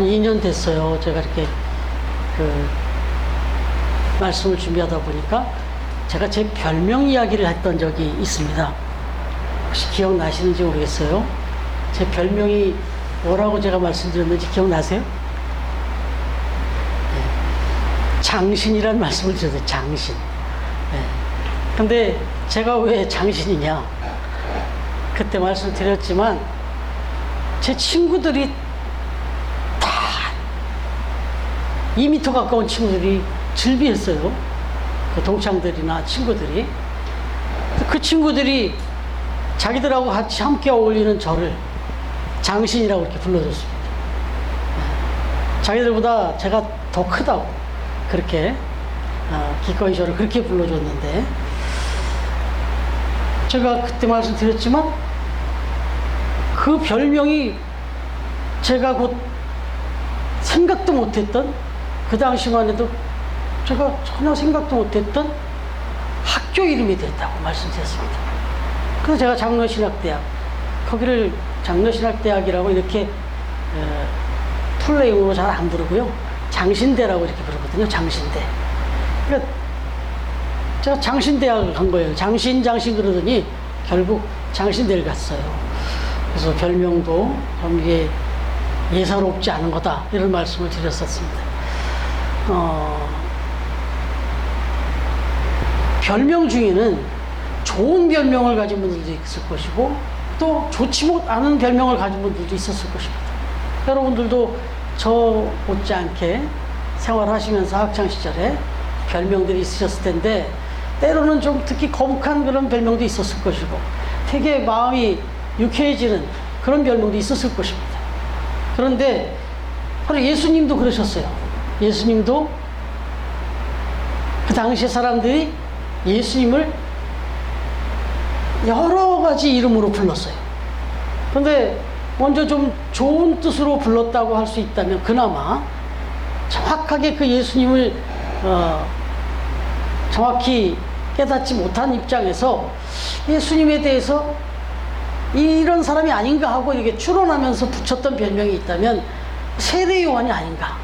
2년 됐어요. 제가 이렇게 말씀을 준비하다 보니까 제가 제 별명 이야기를 했던 적이 있습니다. 혹시 기억나시는지 모르겠어요. 제 별명이 뭐라고 제가 말씀드렸는지 기억나세요? 네. 장신이라는 말씀을 드렸어요. 장신. 네. 근데 제가 왜 장신이냐? 그때 말씀드렸지만 제 친구들이 2m 가까운 친구들이 즐비했어요. 그 동창들이나 친구들이. 그 친구들이 자기들하고 같이 함께 어울리는 저를 장신이라고 이렇게 불러줬습니다. 자기들보다 제가 더 크다고 그렇게 기꺼이 저를 그렇게 불러줬는데, 제가 그때 말씀드렸지만 그 별명이 제가 곧 생각도 못했던, 그 당시만 해도 제가 전혀 생각도 못했던 학교 이름이 됐다고 말씀드렸습니다. 그래서 제가 장로신학대학, 거기를 장로신학대학이라고 이렇게 풀네임으로 잘 안 부르고요, 장신대라고 이렇게 부르거든요. 장신대. 그러니까 제가 장신대학을 간 거예요. 장신 그러더니 결국 장신대를 갔어요. 그래서 별명도 좀 이게 예사롭지 않은 거다, 이런 말씀을 드렸었습니다. 별명 중에는 좋은 별명을 가진 분들도 있을 것이고, 또 좋지 못않은 별명을 가진 분들도 있었을 것입니다. 여러분들도 저 못지않게 생활하시면서 학창시절에 별명들이 있으셨을 텐데, 때로는 좀 특히 거북한 그런 별명도 있었을 것이고, 되게 마음이 유쾌해지는 그런 별명도 있었을 것입니다. 그런데 바로 예수님도 그러셨어요. 예수님도 그 당시 사람들이 예수님을 여러 가지 이름으로 불렀어요. 그런데 먼저 좀 좋은 뜻으로 불렀다고 할 수 있다면, 그나마 정확하게 그 예수님을 정확히 깨닫지 못한 입장에서 예수님에 대해서 이런 사람이 아닌가 하고 이렇게 추론하면서 붙였던 별명이 있다면 세례 요한이 아닌가,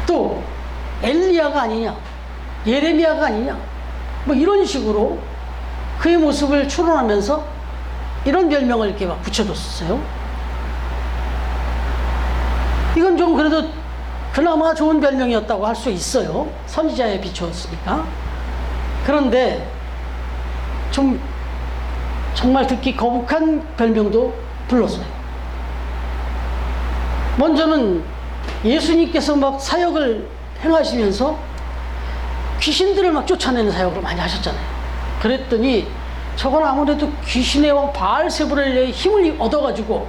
또 엘리야가 아니냐, 예레미야가 아니냐, 뭐 이런 식으로 그의 모습을 추론하면서 이런 별명을 이렇게 막 붙여줬었어요. 이건 좀 그래도 그나마 좋은 별명이었다고 할 수 있어요. 선지자에 비추었으니까. 그런데 좀 정말 듣기 거북한 별명도 불렀어요. 먼저는 예수님께서 막 사역을 행하시면서 귀신들을 막 쫓아내는 사역을 많이 하셨잖아요. 그랬더니 저건 아무래도 귀신의 왕 바알세불의 힘을 얻어가지고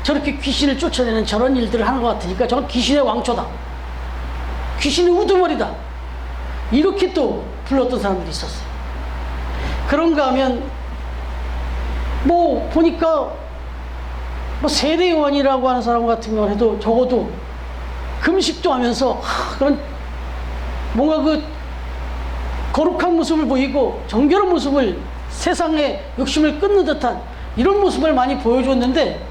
저렇게 귀신을 쫓아내는 저런 일들을 하는 것 같으니까 저건 귀신의 왕초다, 귀신의 우두머리다, 이렇게 또 불렀던 사람들이 있었어요. 그런가 하면 뭐 보니까 뭐 세례 요한이라고 하는 사람 같은 경우는 해도 적어도 금식도 하면서 그런 뭔가 그 거룩한 모습을 보이고 정결한 모습을, 세상의 욕심을 끊는 듯한 이런 모습을 많이 보여줬는데,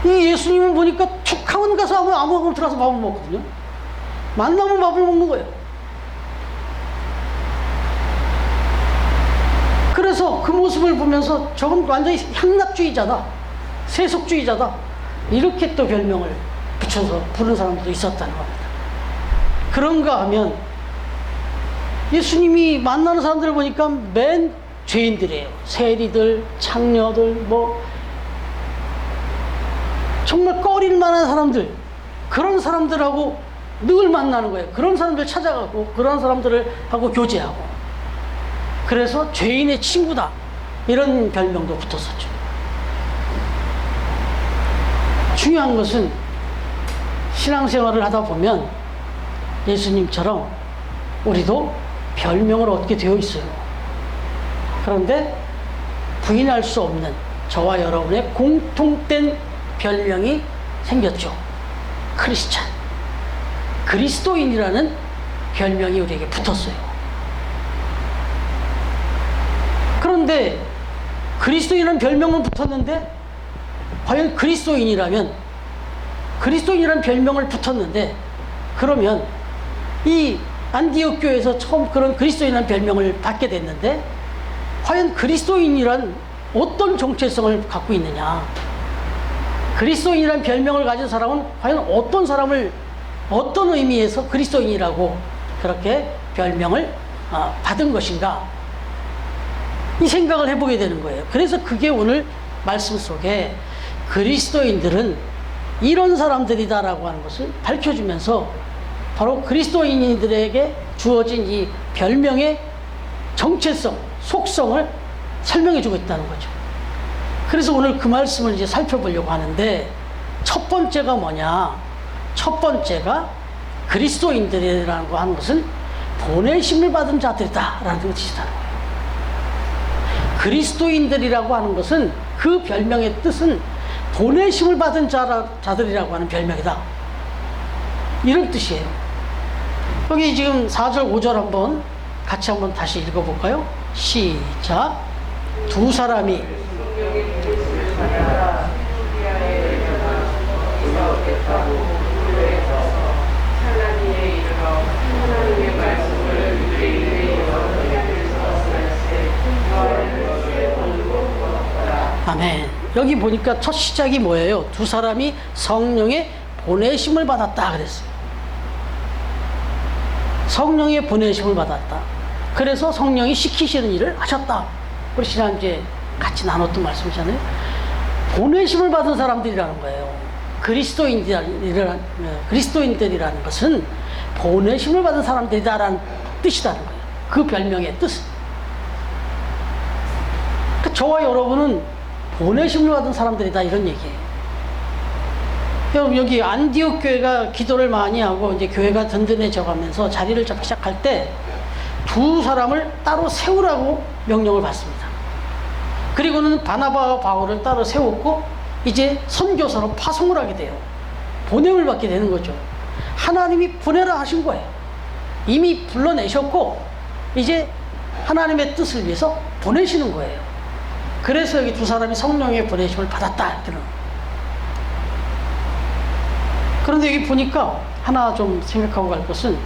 이 예수님은 보니까 툭 하면 가서 아무거나 들어가서 밥을 먹거든요. 만나면 밥을 먹는 거예요. 그래서 그 모습을 보면서 저건 완전히 향락주의자다, 세속주의자다, 이렇게 또 별명을 붙여서 부르는 사람들도 있었다는 겁니다. 그런가 하면 예수님이 만나는 사람들을 보니까 맨 죄인들이에요. 세리들, 창녀들, 뭐 정말 꺼릴 만한 사람들, 그런 사람들하고 늘 만나는 거예요. 그런 사람들 찾아가고 그런 사람들을 하고 교제하고, 그래서 죄인의 친구다, 이런 별명도 붙었었죠. 중요한 것은 신앙생활을 하다 보면 예수님처럼 우리도 별명을 얻게 되어 있어요. 그런데 부인할 수 없는 저와 여러분의 공통된 별명이 생겼죠. 크리스찬, 그리스도인이라는 별명이 우리에게 붙었어요. 그런데 그리스도인이라는 별명은 붙었는데, 과연 그리스도인이라면 그리스도인이라는 별명을 붙었는데, 그러면 이 안디옥 교회에서 처음 그런 그리스도인이라는 별명을 받게 됐는데, 과연 그리스도인이란 어떤 정체성을 갖고 있느냐? 그리스도인이라는 별명을 가진 사람은 과연 어떤 사람을, 어떤 의미에서 그리스도인이라고 그렇게 별명을 받은 것인가? 이 생각을 해보게 되는 거예요. 그래서 그게 오늘 말씀 속에 그리스도인들은 이런 사람들이다라고 하는 것을 밝혀주면서 바로 그리스도인들에게 주어진 이 별명의 정체성, 속성을 설명해 주고 있다는 거죠. 그래서 오늘 그 말씀을 이제 살펴보려고 하는데, 첫 번째가 뭐냐? 첫 번째가 그리스도인들이라고 하는 것은 보내심을 받은 자들이다라는 뜻이라는 거예요. 그리스도인들이라고 하는 것은 그 별명의 뜻은 보내심을 받은 자들이라고 하는 별명이다, 이런 뜻이에요. 여기 지금 4절 5절 한번 같이 한번 다시 읽어볼까요? 시작. 두 사람이 아멘. 여기 보니까 첫 시작이 뭐예요? 두 사람이 성령의 보내심을 받았다 그랬어요. 성령의 보내심을 받았다. 그래서 성령이 시키시는 일을 하셨다. 우리 지난주에 같이 나눴던 말씀이잖아요. 보내심을 받은 사람들이라는 거예요. 그리스도인들이라는 것은 보내심을 받은 사람들이다라는 뜻이라는 거예요. 그 별명의 뜻은. 그러니까 저와 여러분은 보내심을 받은 사람들이다, 이런 얘기예요. 여러분, 여기 안디옥 교회가 기도를 많이 하고 이제 교회가 든든해져 가면서 자리를 잡기 시작할 때 두 사람을 따로 세우라고 명령을 받습니다. 그리고는 바나바와 바울을 따로 세웠고 이제 선교사로 파송을 하게 돼요. 보냄을 받게 되는 거죠. 하나님이 보내라 하신 거예요. 이미 불러내셨고 이제 하나님의 뜻을 위해서 보내시는 거예요. 그래서 여기 두 사람이 성령의 보내심을 받았다, 이렇게. 그런데 여기 보니까 하나 좀 생각하고 갈 것은,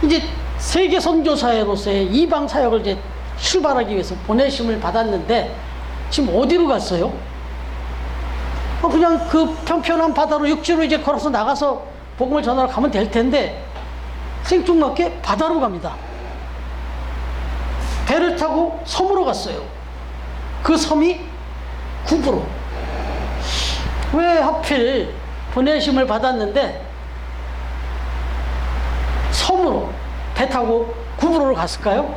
이제 세계 선교사회로서의 이방 사역을 이제 출발하기 위해서 보내심을 받았는데 지금 어디로 갔어요? 그냥 그 편편한 바다로 육지로 이제 걸어서 나가서 복음을 전하러 가면 될 텐데 생뚱맞게 바다로 갑니다. 배를 타고 섬으로 갔어요. 그 섬이 구브로. 왜 하필 보내심을 받았는데 섬으로 배 타고 구브로를 갔을까요?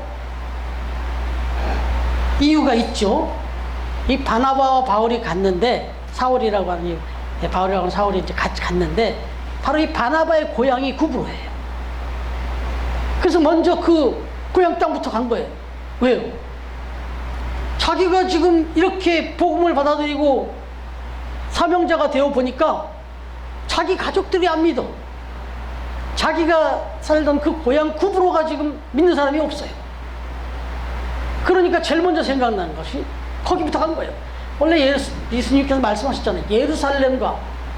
이유가 있죠. 이 바나바와 바울이 갔는데, 사울이라고 하는, 바울이라고 하는 사울이 이제 같이 갔는데, 바로 이 바나바의 고향이 구브로예요. 그래서 먼저 그 고향 땅부터 간 거예요. 왜요? 자기가 지금 이렇게 복음을 받아들이고 사명자가 되어 보니까 자기 가족들이 안 믿어. 자기가 살던 그 고향 구브로가 지금 믿는 사람이 없어요. 그러니까 제일 먼저 생각나는 것이 거기부터 간 거예요. 원래 예수님께서 말씀하셨잖아요. 예루살렘과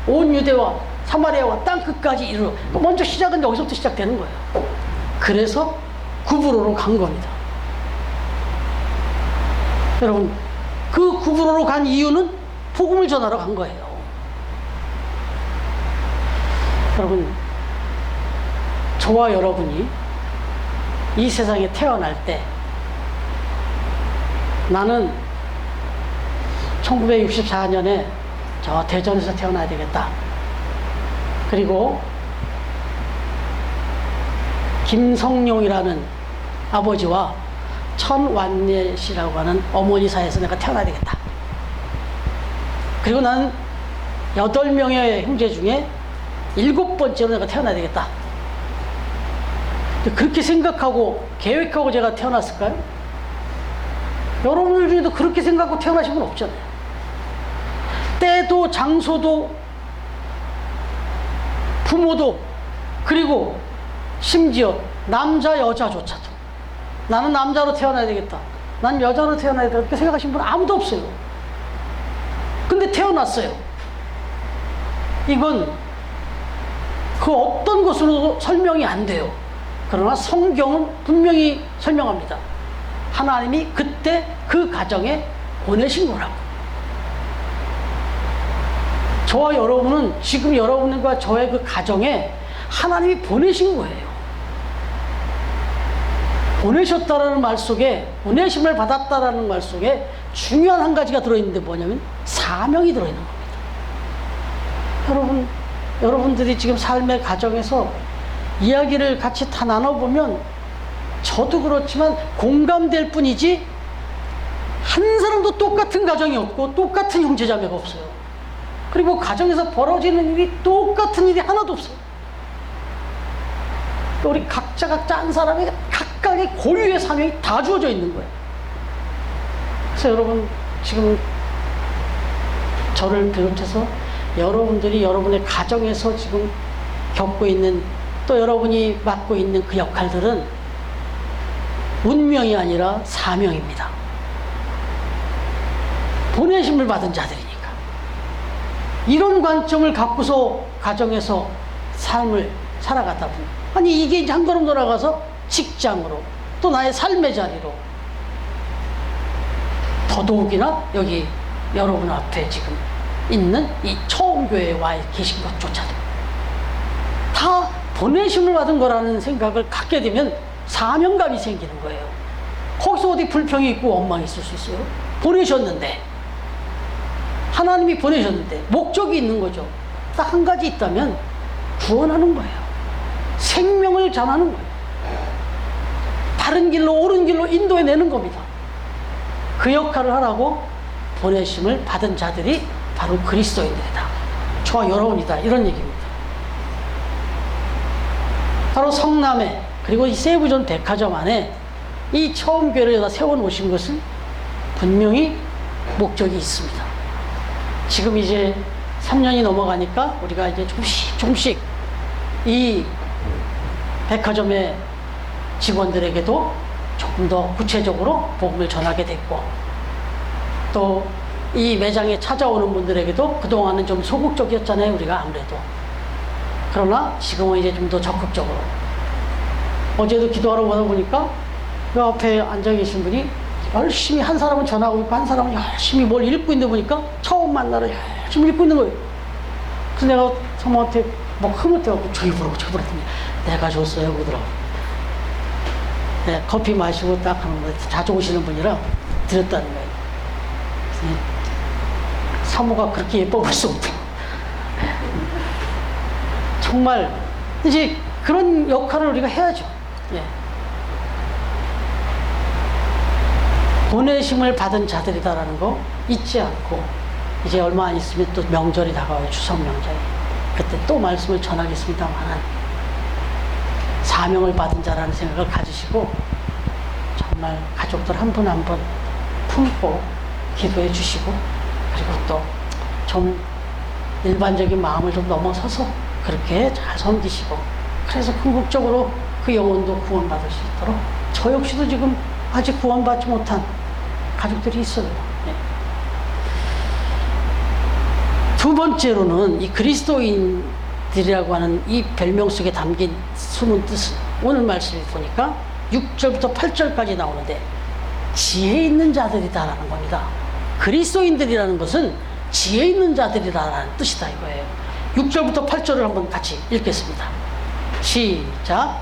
온 유대와 사마리아와 땅 끝까지 이르러. 먼저 시작은 여기서부터 시작되는 거예요. 그래서 구브로로 간 겁니다. 여러분, 그 구브로로 간 이유는 복음을 전하러 간 거예요. 여러분, 저와 여러분이 이 세상에 태어날 때 나는 1964년에 저 대전에서 태어나야 되겠다. 그리고 김성룡이라는 아버지와 천완례 씨라고 하는 어머니 사이에서 내가 태어나야 되겠다. 그리고 나는 8명의 형제 중에 7번째로 내가 태어나야 되겠다. 그렇게 생각하고 계획하고 제가 태어났을까요? 여러분들 중에도 그렇게 생각하고 태어나신 분 없잖아요. 때도 장소도 부모도, 그리고 심지어 남자 여자조차도 나는 남자로 태어나야 되겠다, 난 여자로 태어나야 되겠다, 그렇게 생각하신 분 아무도 없어요. 근데 태어났어요. 이건 그 어떤 것으로도 설명이 안 돼요. 그러나 성경은 분명히 설명합니다. 하나님이 그때 그 가정에 보내신 거라고. 저와 여러분은 지금 여러분과 저의 그 가정에 하나님이 보내신 거예요. 보내셨다라는 말 속에, 보내심을 받았다라는 말 속에 중요한 한 가지가 들어있는데 뭐냐면 사명이 들어있는 겁니다. 여러분들이 지금 삶의 가정에서 이야기를 같이 다 나눠보면 저도 그렇지만 공감될 뿐이지 한 사람도 똑같은 가정이 없고 똑같은 형제자매가 없어요. 그리고 가정에서 벌어지는 일이 똑같은 일이 하나도 없어요. 우리 각자 한 사람에게 각각의 고유의 사명이 다 주어져 있는 거예요. 그래서 여러분 지금 저를 비롯해서 여러분들이 여러분의 가정에서 지금 겪고 있는, 또 여러분이 맡고 있는 그 역할들은 운명이 아니라 사명입니다. 보내심을 받은 자들이니까. 이런 관점을 갖고서 가정에서 삶을 살아가다 보면, 아니 이게 이제 한 걸음 돌아가서 직장으로, 또 나의 삶의 자리로, 더더욱이나 여기 여러분 앞에 지금 있는 이 처음교회에 와 계신 것조차도 다 보내심을 받은 거라는 생각을 갖게 되면 사명감이 생기는 거예요. 거기서 어디 불평이 있고 원망이 있을 수 있어요? 보내셨는데, 하나님이 보내셨는데 목적이 있는 거죠. 딱 한 가지 있다면 구원하는 거예요. 생명을 전하는 거예요. 바른 길로, 옳은 길로 인도해내는 겁니다. 그 역할을 하라고 보내심을 받은 자들이 바로 그리스도인들이다, 저와 여러분이다, 이런 얘기입니다. 바로 성남에, 그리고 이 세부존 백화점 안에 이 처음 교회를 세워놓으신 것은 분명히 목적이 있습니다. 지금 이제 3년이 넘어가니까 우리가 이제 조금씩 이 백화점의 직원들에게도 조금 더 구체적으로 복음을 전하게 됐고, 또 이 매장에 찾아오는 분들에게도 그동안은 좀 소극적이었잖아요, 우리가 아무래도. 그러나 지금은 이제 좀 더 적극적으로. 어제도 기도하러 가다 보니까 그 앞에 앉아 계신 분이 열심히, 한 사람은 전하고 있고 한 사람은 열심히 뭘 읽고 있는 거 보니까 처음 만나러 열심히 읽고 있는 거예요. 그래서 내가 성모한테 막 흐뭇해갖고 저기 보라고 내가 줬어요 그러더라고. 네, 커피 마시고 딱 하는 거, 자주 오시는 분이라 드렸다는 거예요. 사모가 그렇게 예뻐 보일 수 없고, 정말 이제 그런 역할을 우리가 해야죠. 예. 보내심을 받은 자들이다라는 거 잊지 않고, 이제 얼마 안 있으면 또 명절이 다가와요. 추석 명절이. 그때 또 말씀을 전하겠습니다만 사명을 받은 자라는 생각을 가지시고 정말 가족들 한 분 한 분 품고 기도해 주시고, 그리고 또 좀 일반적인 마음을 좀 넘어서서 그렇게 잘 섬기시고, 그래서 궁극적으로 그 영혼도 구원받을 수 있도록, 저 역시도 지금 아직 구원받지 못한 가족들이 있어요. 네. 두 번째로는 이 그리스도인들이라고 하는 이 별명 속에 담긴 숨은 뜻은, 오늘 말씀을 보니까 6절부터 8절까지 나오는데 지혜 있는 자들이다라는 겁니다. 그리스도인들이라는 것은 지혜 있는 자들이라는 뜻이다 이거예요. 6절부터 8절을 한번 같이 읽겠습니다. 시작.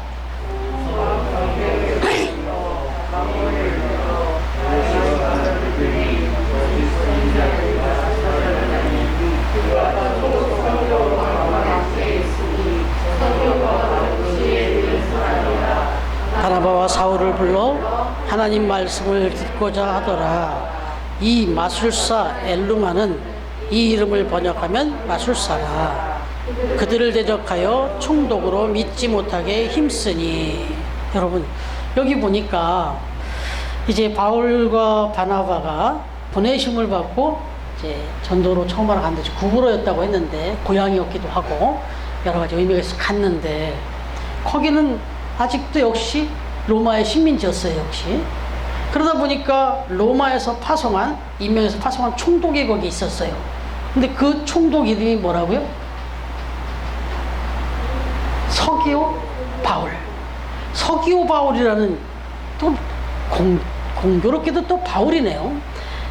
바나바와 사울을 불러 하나님 말씀을 듣고자 하더라. 이 마술사 엘루마는 이 이름을 번역하면 마술사라. 그들을 대적하여 총독으로 믿지 못하게 힘쓰니. 여러분 여기 보니까 이제 바울과 바나바가 보내심을 받고 이제 전도로 처음 알아갔는데 구부로였다고 했는데, 고향이었기도 하고 여러 가지 의미가 있어 갔는데, 거기는 아직도 역시 로마의 식민지였어요. 역시 그러다 보니까 로마에서 파송한, 임명에서 파송한 총독이 거기 있었어요. 근데 그 총독 이름이 뭐라고요? 서기오 바울. 서기오 바울이라는 또 공교롭게도 또 바울이네요.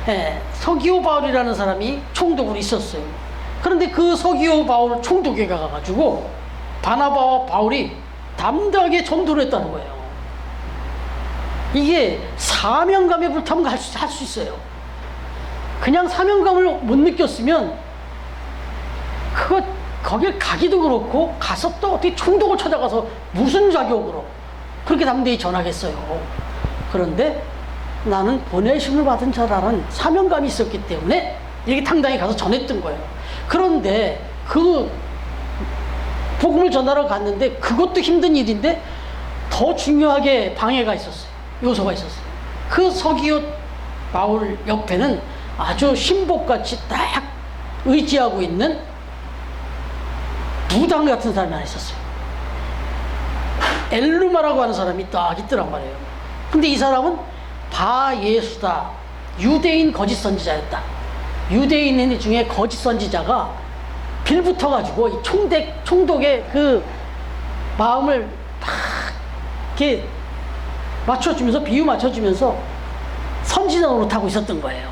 예, 서기오 바울이라는 사람이 총독으로 있었어요. 그런데 그 서기오 바울 총독에 가가지고 바나바와 바울이 담대하게 전도를 했다는 거예요. 이게 사명감에 불타면 할 수 있어요. 그냥 사명감을 못 느꼈으면 거길 가기도 그렇고, 가서 또 어떻게 총독을 찾아가서 무슨 자격으로 그렇게 담대히 전하겠어요. 그런데 나는 보내심을 받은 자라는 사명감이 있었기 때문에 이렇게 당당히 가서 전했던 거예요. 그런데 그 복음을 전하러 갔는데 그것도 힘든 일인데 더 중요하게 방해가 있었어요. 요소가 있었어요. 그 서기오 바울 옆에는 아주 신복같이 딱 의지하고 있는 무당 같은 사람이 하나 있었어요. 엘루마라고 하는 사람이 딱 있더란 말이에요. 근데 이 사람은 바예수다, 유대인 거짓 선지자였다. 유대인 중에 거짓 선지자가 빌붙어가지고 이 총독의 그 마음을 막 이렇게 맞춰주면서, 비유 맞춰주면서 선지자 노릇하고 있었던 거예요.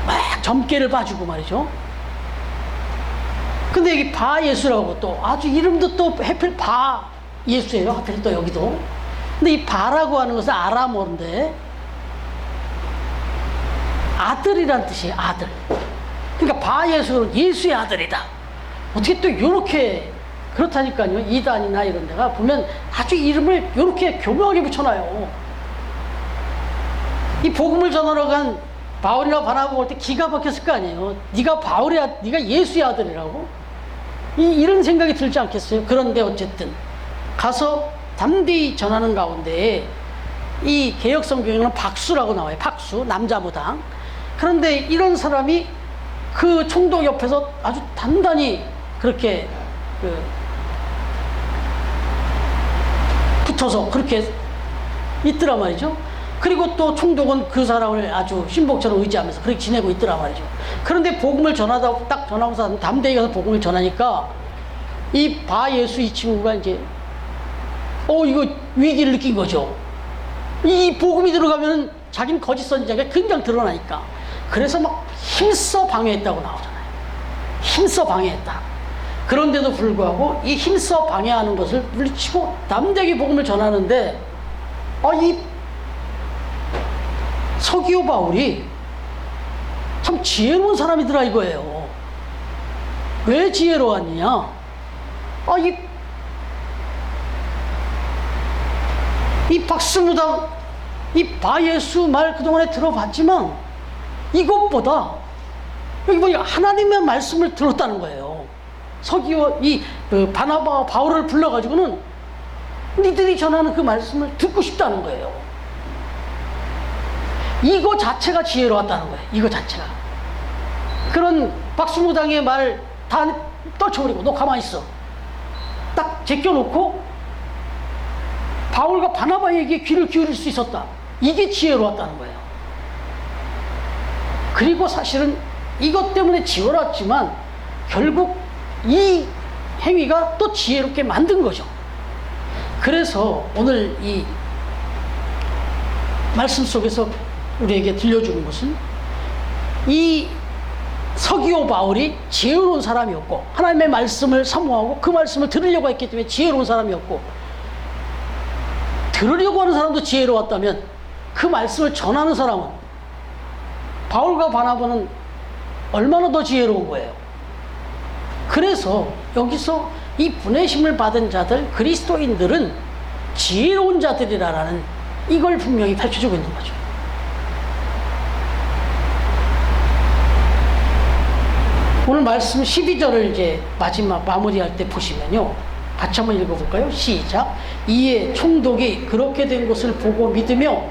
막 점괘를 봐주고 말이죠. 근데 여기 바예수라고 또 아주 이름도 또 하필 바예수예요. 하필 또 여기도. 근데 이 바라고 하는 것은 아람어인데 아들이란 뜻이에요. 아들. 그러니까 바예수는 예수의 아들이다. 어떻게 또 이렇게, 그렇다니까요. 이단이나 이런 데가 보면 아주 이름을 이렇게 교묘하게 붙여놔요. 이 복음을 전하러 간 바울이나 바나바 올 때 기가 막혔을 거 아니에요. 네가 예수의 아들이라고? 이런 생각이 들지 않겠어요? 그런데 어쨌든 가서 담대히 전하는 가운데 이 개역 성경에는 박수라고 나와요. 박수, 남자 무당. 그런데 이런 사람이 그 총독 옆에서 아주 단단히 그렇게 붙어서 그렇게 있더라 말이죠. 그리고 또 총독은 그 사람을 아주 신복처럼 의지하면서 그렇게 지내고 있더라 말이죠. 그런데 복음을 딱 전하고서 담대히 가서 복음을 전하니까 이 바예수 이 친구가 이제 이거 위기를 느낀 거죠. 이 복음이 들어가면 자기는 거짓 선지자가 그냥 드러나니까. 그래서 막 힘써 방해했다고 나오잖아요. 힘써 방해했다. 그런데도 불구하고 이 힘써 방해하는 것을 물리치고 담대하게 복음을 전하는데 이 서기오 바울이 참 지혜로운 사람이더라 이거예요. 왜 지혜로웠느냐? 이 박스무당, 이 바예수 말 그동안에 들어봤지만 이것보다 여기 보니까 하나님의 말씀을 들었다는 거예요. 서기오 바나바와 바울을 불러가지고는 니들이 전하는 그 말씀을 듣고 싶다는 거예요. 이거 자체가 지혜로웠다는 거예요. 이거 자체가. 그런 박수무당의 말 다 떨쳐버리고 너 가만히 있어. 딱 제껴놓고 바울과 바나바에게 귀를 기울일 수 있었다. 이게 지혜로웠다는 거예요. 그리고 사실은 이것 때문에 지혜로웠지만 결국 이 행위가 또 지혜롭게 만든 거죠. 그래서 오늘 이 말씀 속에서 우리에게 들려주는 것은 이 서기오 바울이 지혜로운 사람이었고 하나님의 말씀을 사모하고 그 말씀을 들으려고 했기 때문에 지혜로운 사람이었고, 들으려고 하는 사람도 지혜로웠다면 그 말씀을 전하는 사람은 바울과 바나바는 얼마나 더 지혜로운 거예요. 그래서 여기서 이 보내심을 받은 자들, 그리스도인들은 지혜로운 자들이라는 이걸 분명히 밝혀주고 있는 거죠. 오늘 말씀 12절을 이제 마지막 마무리할 때 보시면요, 같이 한번 읽어볼까요? 시작. 이에 총독이 그렇게 된 것을 보고 믿으며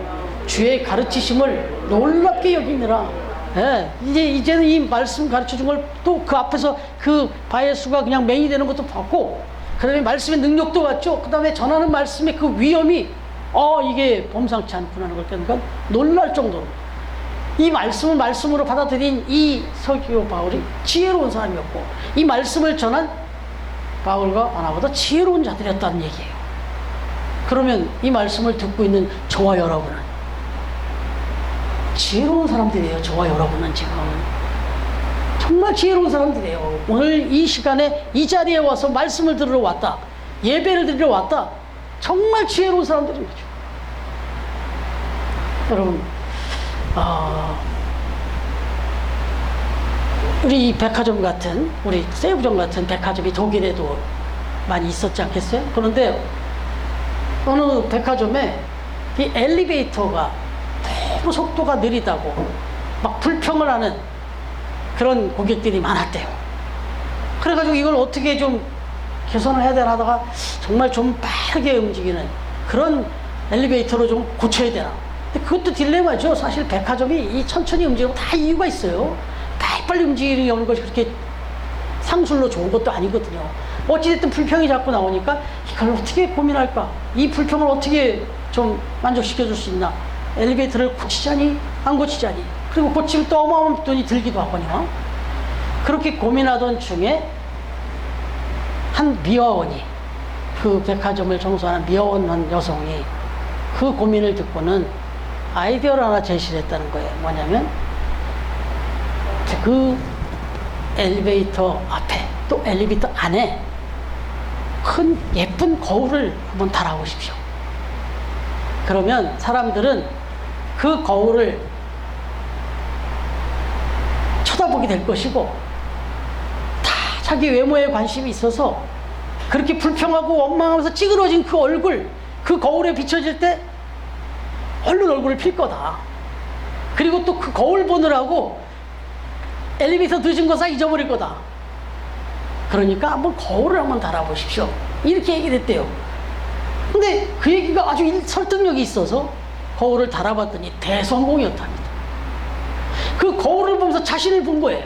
주의 가르치심을 놀랍게 여기느라. 예, 이제는 이 말씀 가르쳐준 걸 또 그 앞에서 그 바예수가 그냥 맹이 되는 것도 봤고, 그 다음에 말씀의 능력도 봤죠. 그 다음에 전하는 말씀의 그 위엄이 이게 범상치 않구나 하는 걸 깨니까 놀랄 정도로 이 말씀을 말씀으로 받아들인 이 서기오 바울이 지혜로운 사람이었고, 이 말씀을 전한 바울과 바나바도 지혜로운 자들이었다는 얘기예요. 그러면 이 말씀을 듣고 있는 저와 여러분은 지혜로운 사람들이에요. 저와 여러분은 지금 정말 지혜로운 사람들이에요. 오늘 이 시간에 이 자리에 와서 말씀을 들으러 왔다, 예배를 드리러 왔다, 정말 지혜로운 사람들인 거죠. 여러분, 우리 백화점 같은, 우리 세이브점 같은 백화점이 독일에도 많이 있었지 않겠어요? 그런데 어느 백화점에 이 엘리베이터가 너무 속도가 느리다고 막 불평을 하는 그런 고객들이 많았대요. 그래가지고 이걸 어떻게 좀 개선을 해야 되나 하다가 정말 좀 빠르게 움직이는 그런 엘리베이터로 좀 고쳐야 되나. 근데 그것도 딜레마죠. 사실 백화점이 이 천천히 움직이고 다 이유가 있어요. 빨리 움직이는 것이 그렇게 상술로 좋은 것도 아니거든요. 어찌됐든 불평이 자꾸 나오니까 이걸 어떻게 고민할까? 이 불평을 어떻게 좀 만족시켜 줄 수 있나? 엘리베이터를 고치자니 안 고치자니, 그리고 고치면 또 어마어마한 돈이 들기도 하거든요. 그렇게 고민하던 중에 한 미화원이, 그 백화점을 청소하는 미화원 한 여성이 그 고민을 듣고는 아이디어를 하나 제시를 했다는 거예요. 뭐냐면 그 엘리베이터 앞에 또 엘리베이터 안에 큰 예쁜 거울을 한번 달아보십시오. 그러면 사람들은 그 거울을 쳐다보게 될 것이고 다 자기 외모에 관심이 있어서 그렇게 불평하고 원망하면서 찌그러진 그 얼굴, 그 거울에 비춰질 때 얼른 얼굴을 필 거다. 그리고 또 그 거울 보느라고 엘리베이터 늦은 거 다 잊어버릴 거다. 그러니까 한번 거울을 한번 달아보십시오. 이렇게 얘기를 했대요. 근데 그 얘기가 아주 설득력이 있어서 거울을 달아봤더니 대성공이었답니다. 그 거울을 보면서 자신을 본 거예요.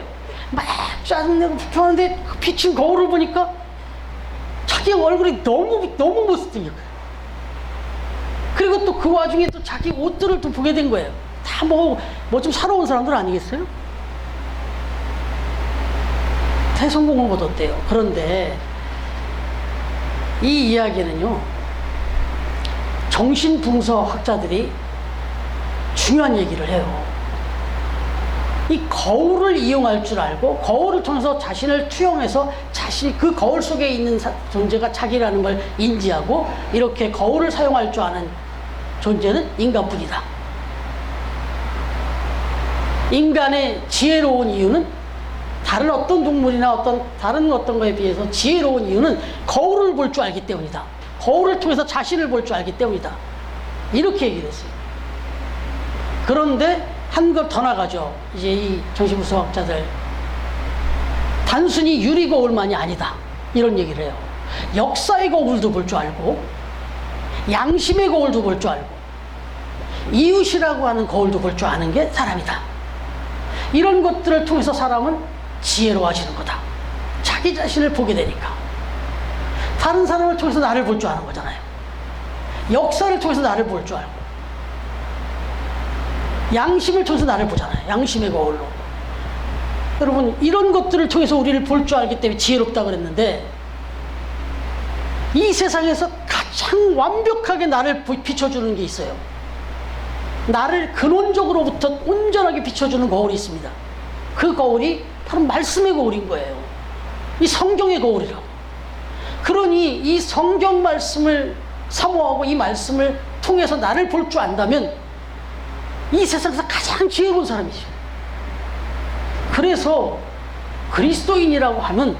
막 짜증내고 불평하는데 그 비친 거울을 보니까 자기 얼굴이 너무 못생긴 거예요. 그리고 또 그 와중에 또 자기 옷들을 또 보게 된 거예요. 다 뭐 좀 사러 온 사람들 아니겠어요? 대성공을 거뒀대요. 그런데 이 이야기는요, 정신분석학자들이 중요한 얘기를 해요. 이 거울을 이용할 줄 알고 거울을 통해서 자신을 투영해서 자신이 그 거울 속에 있는 존재가 자기라는 걸 인지하고 이렇게 거울을 사용할 줄 아는 존재는 인간뿐이다. 인간의 지혜로운 이유는 다른 어떤 동물이나 다른 어떤 거에 비해서 지혜로운 이유는 거울을 볼 줄 알기 때문이다. 거울을 통해서 자신을 볼 줄 알기 때문이다. 이렇게 얘기를 했어요. 그런데 한 것 더 나가죠. 이제 이 정신분석학자들, 단순히 유리 거울만이 아니다, 이런 얘기를 해요. 역사의 거울도 볼 줄 알고, 양심의 거울도 볼 줄 알고, 이웃이라고 하는 거울도 볼 줄 아는 게 사람이다. 이런 것들을 통해서 사람은 지혜로워지는 거다. 자기 자신을 보게 되니까. 다른 사람을 통해서 나를 볼 줄 아는 거잖아요. 역사를 통해서 나를 볼 줄 알고, 양심을 통해서 나를 보잖아요. 양심의 거울로. 여러분, 이런 것들을 통해서 우리를 볼 줄 알기 때문에 지혜롭다 그랬는데, 이 세상에서 가장 완벽하게 나를 비춰주는 게 있어요. 나를 근원적으로부터 온전하게 비춰주는 거울이 있습니다. 그 거울이 바로 말씀의 거울인 거예요. 이 성경의 거울이라고. 그러니 이 성경 말씀을 사모하고 이 말씀을 통해서 나를 볼 줄 안다면 이 세상에서 가장 지혜로운 사람이죠. 그래서 그리스도인이라고 하면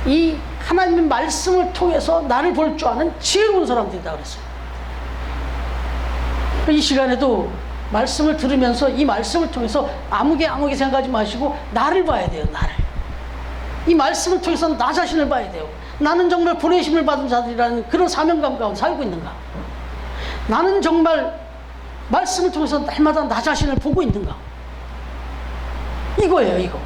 이 하나님의 말씀을 통해서 나를 볼 줄 아는 지혜로운 사람들이다 그랬어요. 이 시간에도 말씀을 들으면서 이 말씀을 통해서 아무개 생각하지 마시고 나를 봐야 돼요. 나를. 이 말씀을 통해서 나 자신을 봐야 돼요. 나는 정말 보내심을 받은 자들이라는 그런 사명감 가운데 살고 있는가? 나는 정말 말씀을 통해서 날마다 나 자신을 보고 있는가? 이거예요, 이거.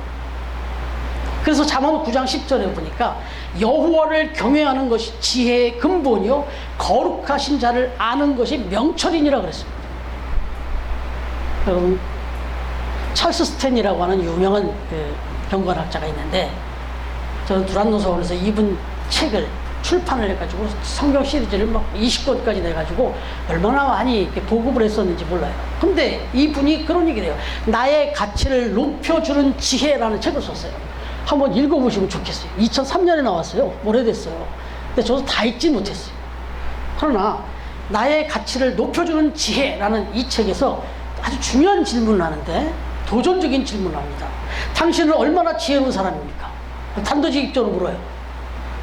그래서 잠언 9장 10절에 보니까 여호와를 경외하는 것이 지혜의 근본이요 거룩하신 자를 아는 것이 명철이니라 그랬습니다. 여러분, 찰스 스탠이라고 하는 유명한 경건학자가 있는데, 저는 두란노서원에서 이분 책을 출판을 해가지고 성경 시리즈를 막 20권까지 내가지고 얼마나 많이 이렇게 보급을 했었는지 몰라요. 근데 이분이 그런 얘기를 해요. 나의 가치를 높여주는 지혜라는 책을 썼어요. 한번 읽어보시면 좋겠어요. 2003년에 나왔어요. 오래됐어요. 근데 저도 다 읽지 못했어요. 그러나 나의 가치를 높여주는 지혜라는 이 책에서 아주 중요한 질문을 하는데, 도전적인 질문을 합니다. 당신은 얼마나 지혜로운 사람입니까? 단도직입적으로 물어요.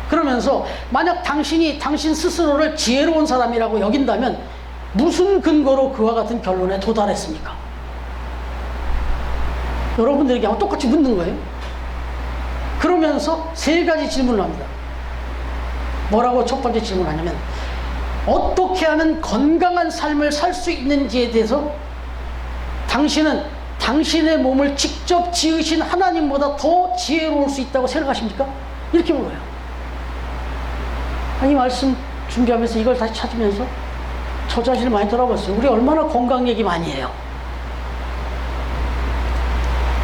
그러면서 만약 당신이 당신 스스로를 지혜로운 사람이라고 여긴다면 무슨 근거로 그와 같은 결론에 도달했습니까? 여러분들에게 아마 똑같이 묻는 거예요. 그러면서 세 가지 질문을 합니다. 뭐라고 첫 번째 질문을 하냐면, 어떻게 하면 건강한 삶을 살 수 있는지에 대해서 당신은 당신의 몸을 직접 지으신 하나님보다 더 지혜로울 수 있다고 생각하십니까? 이렇게 물어요. 이 말씀 준비하면서 이걸 다시 찾으면서 저 자신을 많이 돌아봤어요. 우리 얼마나 건강 얘기 많이 해요.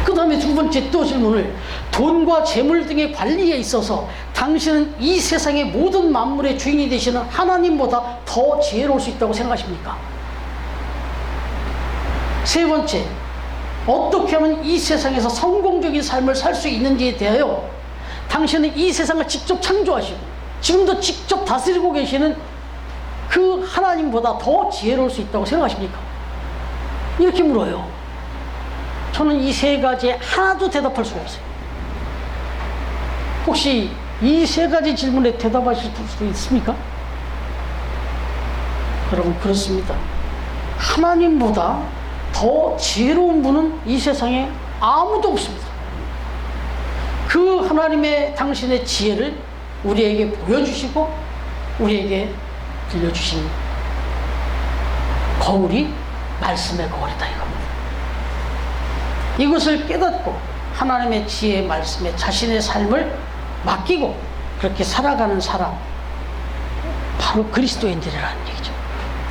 그 다음에 두 번째 또 질문을, 돈과 재물 등의 관리에 있어서 당신은 이 세상의 모든 만물의 주인이 되시는 하나님보다 더 지혜로울 수 있다고 생각하십니까? 세 번째, 어떻게 하면 이 세상에서 성공적인 삶을 살 수 있는지에 대하여 당신은 이 세상을 직접 창조하시고 지금도 직접 다스리고 계시는 그 하나님보다 더 지혜로울 수 있다고 생각하십니까? 이렇게 물어요. 저는 이 세 가지에 하나도 대답할 수가 없어요. 혹시 이 세 가지 질문에 대답하실 수 있습니까? 여러분, 그렇습니다. 하나님보다 더 지혜로운 분은 이 세상에 아무도 없습니다. 그 하나님의 당신의 지혜를 우리에게 보여주시고 우리에게 들려주신 거울이 말씀의 거울이다, 이겁니다. 이것을 깨닫고 하나님의 지혜 말씀에 자신의 삶을 맡기고 그렇게 살아가는 사람, 바로 그리스도인들이라는 얘기죠.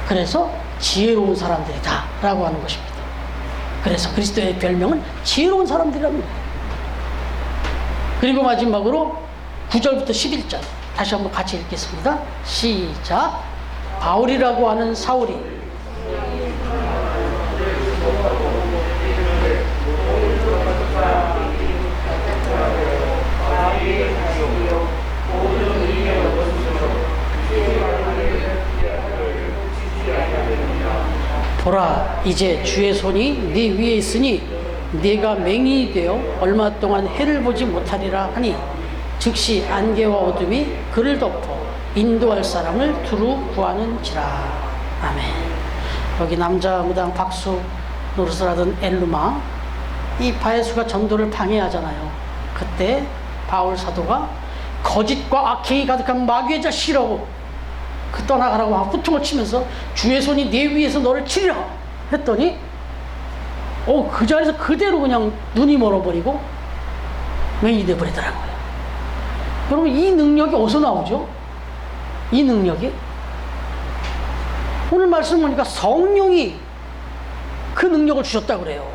그래서 지혜로운 사람들이다 라고 하는 것입니다. 그래서 그리스도의 별명은 지혜로운 사람들이랍니다. 그리고 마지막으로 9절부터 11절 다시 한번 같이 읽겠습니다. 시작. 바울이라고 하는 사울이 보라, 이제 주의 손이 네 위에 있으니 네가 맹인이 되어 얼마 동안 해를 보지 못하리라 하니, 즉시 안개와 어둠이 그를 덮어 인도할 사람을 두루 구하는지라. 아멘. 여기 남자 무당 박수 노릇을 하던 엘루마, 이 바예수가 전도를 방해하잖아요. 그때 바울 사도가 거짓과 악행이 가득한 마귀의 자식이라고 그 떠나가라고 막 호통을 치면서 주의 손이 네 위에서 너를 치리라 했더니 그 자리에서 그대로 그냥 눈이 멀어버리고 맹인이 돼버리더라는 거예요. 여러분, 이 능력이 어디서 나오죠? 이 능력이 오늘 말씀 보니까 성령이 그 능력을 주셨다고 그래요.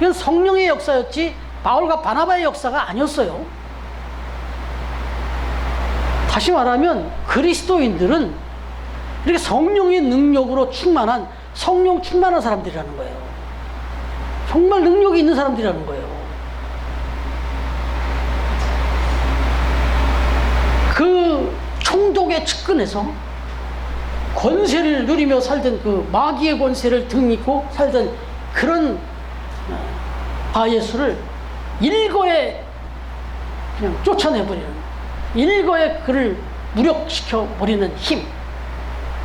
이건 성령의 역사였지 바울과 바나바의 역사가 아니었어요. 다시 말하면 그리스도인들은 이렇게 성령의 능력으로 충만한, 성령 충만한 사람들이라는 거예요. 정말 능력이 있는 사람들이라는 거예요. 그 총독의 측근에서 권세를 누리며 살던 그 마귀의 권세를 등입고 살던 그런 바예수를 일거에 그냥 쫓아내버리는, 일거에 그를 무력시켜버리는 힘,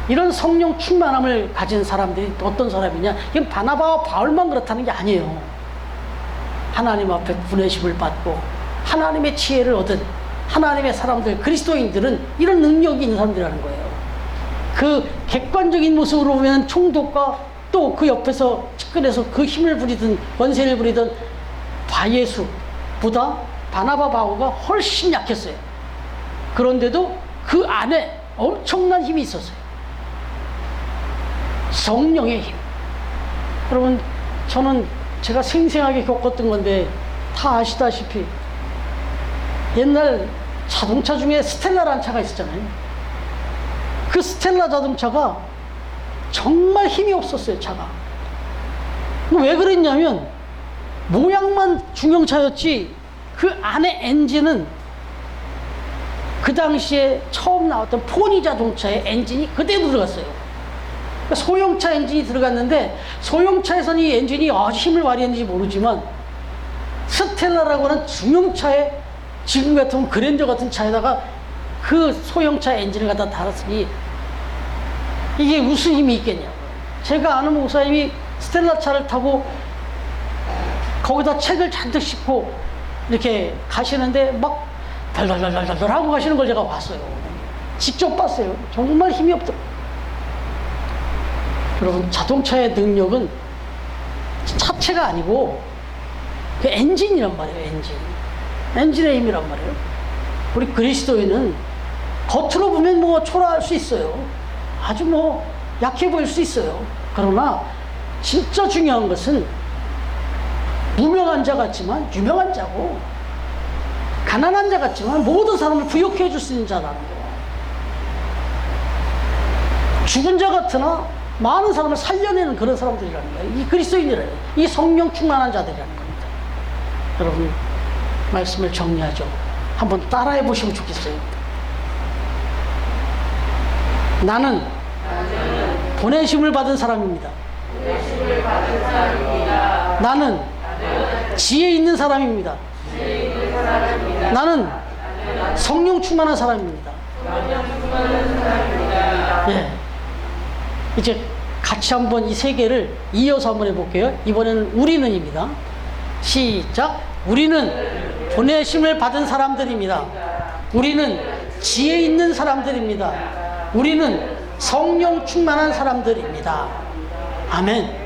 이런 성령 충만함을 가진 사람들이 어떤 사람이냐, 이건 바나바와 바울만 그렇다는 게 아니에요. 하나님 앞에 분회심을 받고 하나님의 지혜를 얻은 하나님의 사람들, 그리스도인들은 이런 능력이 있는 사람들이라는 거예요. 그 객관적인 모습으로 보면 총독과 또 그 옆에서 측근에서 그 힘을 부리던, 권세를 부리던 바예수보다 바나바 바울가 훨씬 약했어요. 그런데도 그 안에 엄청난 힘이 있었어요. 성령의 힘. 여러분, 저는 제가 생생하게 겪었던 건데 다 아시다시피 옛날 자동차 중에 스텔라라는 차가 있었잖아요. 그 스텔라 자동차가 정말 힘이 없었어요, 차가. 왜 그랬냐면 모양만 중형차였지 그 안에 엔진은 그 당시에 처음 나왔던 포니 자동차의 엔진이 그대로 들어갔어요. 그러니까 소형차 엔진이 들어갔는데 소형차에서는 이 엔진이 아주 힘을 발휘했는지 모르지만 스텔라라고 하는 중형차에 지금 같은 그랜저 같은 차에다가 그 소형차 엔진을 갖다 달았으니 이게 무슨 힘이 있겠냐고. 제가 아는 목사님이 스텔라 차를 타고 거기다 책을 잔뜩 싣고 이렇게 가시는데 막 달달달달달 하고 가시는 걸 제가 봤어요. 직접 봤어요. 정말 힘이 없더라고요. 여러분, 자동차의 능력은 차체가 아니고 그 엔진이란 말이에요. 엔진의 힘이란 말이에요. 우리 그리스도인은 겉으로 보면 뭐 초라할 수 있어요. 아주 뭐 약해 보일 수 있어요. 그러나 진짜 중요한 것은 무명한 자 같지만 유명한 자고, 가난한 자 같지만 모든 사람을 부욕해 줄 수 있는 자라는 거예요. 죽은 자 같으나 많은 사람을 살려내는 그런 사람들이라는 거예요. 이 그리스도인이라는 거예요. 이 성령 충만한 자들이라는 겁니다. 여러분, 말씀을 정리하죠. 한번 따라해 보시면 좋겠어요. 나는 보내심을 받은 사람입니다. 나는 지혜 있는 사람입니다. 나는 성령 충만한 사람입니다. 예. 이제 같이 한번 이 세 개를 이어서 한번 해볼게요. 이번에는 우리는입니다. 시작. 우리는 보내심을 받은 사람들입니다. 우리는 지혜 있는 사람들입니다. 우리는 성령 충만한 사람들입니다. 아멘.